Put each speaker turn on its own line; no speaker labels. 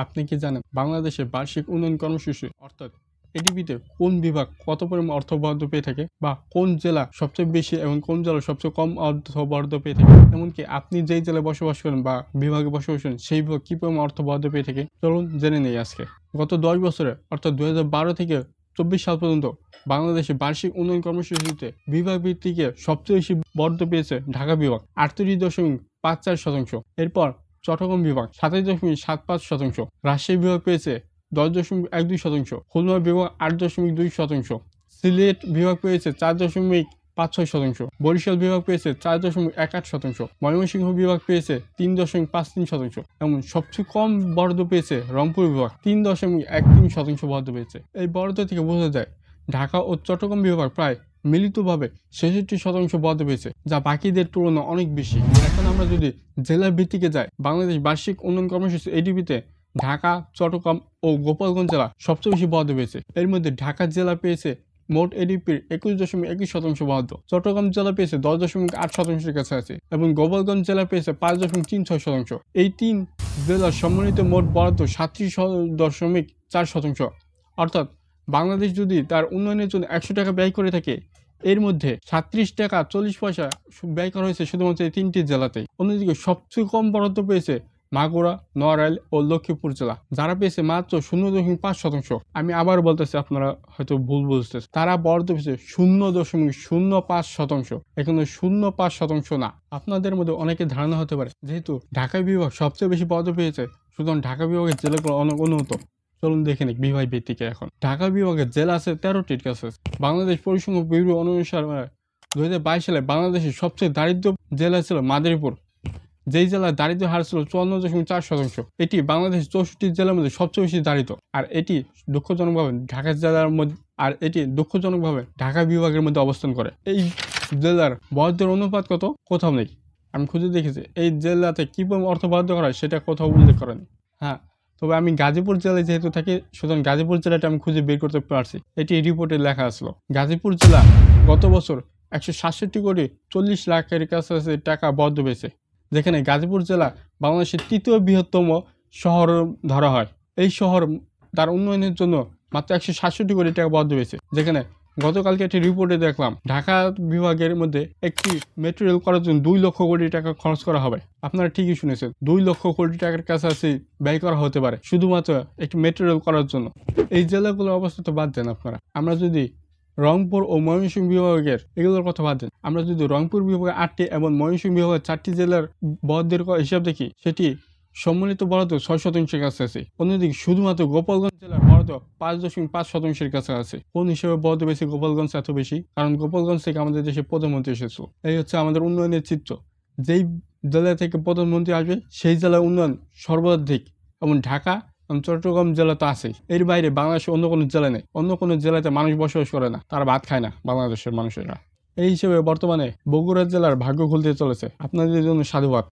আপনি কি জানেন বাংলাদেশের বার্ষিক উন্নয়ন কর্মসূচি অর্থাৎ এডিবিতে কোন বিভাগ কত পরিমাণ অর্থ বরাদ্দ পেয়ে থাকে বা কোন জেলা সবচেয়ে বেশি এবং কোন জেলা সবচেয়ে কম অর্থ বরাদ্দ পেয়ে থাকে, এমনকি আপনি যেই জেলায় বসবাস করেন বা বিভাগে বসবাস করেন সেই বিভাগ কী পরিমাণ অর্থ বরাদ্দ পেয়ে থাকে চলুন জেনে নেই আজকে। গত 10 বছরে অর্থাৎ 2012 থেকে 24 সাল পর্যন্ত বাংলাদেশের বার্ষিক উন্নয়ন কর্মসূচিতে বিভাগ ভিত্তিকে সবচেয়ে বেশি বরাদ্দ পেয়েছে ঢাকা বিভাগ 38.54%। এরপর চট্টগ্রাম বিভাগ 27.75%, রাজশাহী বিভাগ পেয়েছে 10.12%, খুলনা বিভাগ 8.2%, সিলেট বিভাগ পেয়েছে 4.56%, বরিশাল বিভাগ পেয়েছে 4.18%, ময়মনসিংহ বিভাগ পেয়েছে 3.53% এবং সবচেয়ে কম বরাদ্দ পেয়েছে রংপুর বিভাগ 3.13% বরাদ্দ পেয়েছে। এই বরাদ্দ থেকে বোঝা যায় ঢাকা ও চট্টগ্রাম বিভাগ প্রায় মিলিতভাবে 66% বরাদ্দ পেয়েছে, যা বাকিদের তুলনায় অনেক বেশি। এখন আমরা যদি জেলা ভিত্তিকে যাই, বাংলাদেশ বার্ষিক উন্নয়ন কর্মসূচি এডিবিতে ঢাকা, চট্টগ্রাম ও গোপালগঞ্জ জেলা সবচেয়ে বেশি বরাদ্দ পেয়েছে। এর মধ্যে ঢাকা জেলা পেয়েছে মোট এডিপির 21.21% বরাদ্দ, চট্টগ্রাম জেলা পেয়েছে 10.8%-এর কাছাকাছি এবং গোপালগঞ্জ জেলা পেয়েছে 5.36%। এই তিন জেলার সম্মিলিত মোট বরাদ্দ 37.4%। অর্থাৎ বাংলাদেশ যদি তার উন্নয়নের জন্য 100 টাকা ব্যয় করে থাকে, এর মধ্যে 37 টাকা 40 পয়সা ব্যয় করা হয়েছে শুধুমাত্র এই তিনটি জেলাতেই। অন্যদিকে সবচেয়ে কম বরাদ্দ পেয়েছে মাগুরা, নড়াইল ও লক্ষ্মীপুর জেলা, যারা পেয়েছে মাত্র 0.5%। আমি আবার বলতেছি, আপনারা হয়তো ভুল বুঝতেছেন, তারা বরাদ্দ পেয়েছে 0.05%। এখানে 0.5% না। আপনাদের মধ্যে অনেকের ধারণা হতে পারে যেহেতু ঢাকা বিভাগ সবচেয়ে বেশি বরাদ্দ পেয়েছে সুতরাং ঢাকা বিভাগের জেলাগুলো অনেক উন্নত। চলুন দেখে নিই বিভাগ ভিত্তিকে। এখন ঢাকা বিভাগের জেলা আছে 13টির কাছে। বাংলাদেশ পরিসংখ্যান ব্যুরো অনুসারে 2022 সালে বাংলাদেশের সবচেয়ে দারিদ্র জেলা ছিল মাদারীপুর, যেই জেলার দারিদ্র হার ছিল 54.4%। এটি বাংলাদেশ 64 জেলার মধ্যে সবচেয়ে বেশি দারিদ্র, আর এটি দুঃখজনকভাবে ঢাকা বিভাগের মধ্যে অবস্থান করে। এই জেলার বরাদ্দের অনুপাত কত কোথাও নেই। আমি খুঁজে দেখেছি এই জেলাতে কী পরিমাণ অর্থ বরাদ্দ করা হয় সেটা কোথাও উল্লেখ করেনি। হ্যাঁ, তবে আমি গাজীপুর জেলায় যেহেতু থাকি সুতরাং গাজীপুর জেলাটা আমি খুঁজে বের করতে পারছি। এটি রিপোর্টে লেখা আসলো। গাজীপুর জেলা গত বছর 167.40 লাখ কাছাকাছি টাকা বরাদ্দ পেয়েছে, যেখানে গাজীপুর জেলা বাংলাদেশের তৃতীয় বৃহত্তম শহর ধরা হয়। এই শহর তার উন্নয়নের জন্য মাত্র 167 কোটি টাকা বরাদ্দ পেয়েছে, যেখানে গতকালকে একটি রিপোর্টে দেখলাম ঢাকা বিভাগের মধ্যে একটি মেট্রো রেল করার জন্য 2 লক্ষ কোটি টাকা খরচ করা হবে। আপনারা ঠিকই শুনেছেন, 2 লক্ষ কোটি টাকার কাছাকাছি ব্যয় করা হতে পারে শুধুমাত্র একটি মেট্রো রেল করার জন্য। এই জেলাগুলোর অবস্থা তো বাদ দেন আপনারা। আমরা যদি রংপুর ও ময়মনসিংহ বিভাগের এগুলোর কথা বাদ দেন, আমরা যদি রংপুর বিভাগের 8টি এবং ময়মনসিংহ বিভাগের 4টি জেলার বরাদ্দের হিসাব দেখি, সেটি সম্মিলিত বরাদ্দ 6%-এর কাছাকাছি। অন্যদিকে শুধুমাত্র গোপালগঞ্জ জেলার বরাদ্দ 5.5%-এর কাছাকাছি। কোন হিসেবে বরাদ্দ বেশি গোপালগঞ্জ এত বেশি? কারণ গোপালগঞ্জ থেকে আমাদের দেশে প্রধানমন্ত্রী এসেছিল। এই হচ্ছে আমাদের উন্নয়নের চিত্র। যেই জেলা থেকে প্রধানমন্ত্রী আসবে সেই জেলার উন্নয়ন সর্বাধিক, এবং ঢাকা এবং চট্টগ্রাম জেলা তো আছেই। এর বাইরে বাংলাদেশের অন্য কোনো জেলা নেই। অন্য কোনো জেলাতে মানুষ বসবাস করে না, তারা ভাত খায় না বাংলাদেশের মানুষেরা। এই হিসেবে বর্তমানে বগুড়া জেলার ভাগ্য খুলতে চলেছে। আপনাদের জন্য সাধুবাদ।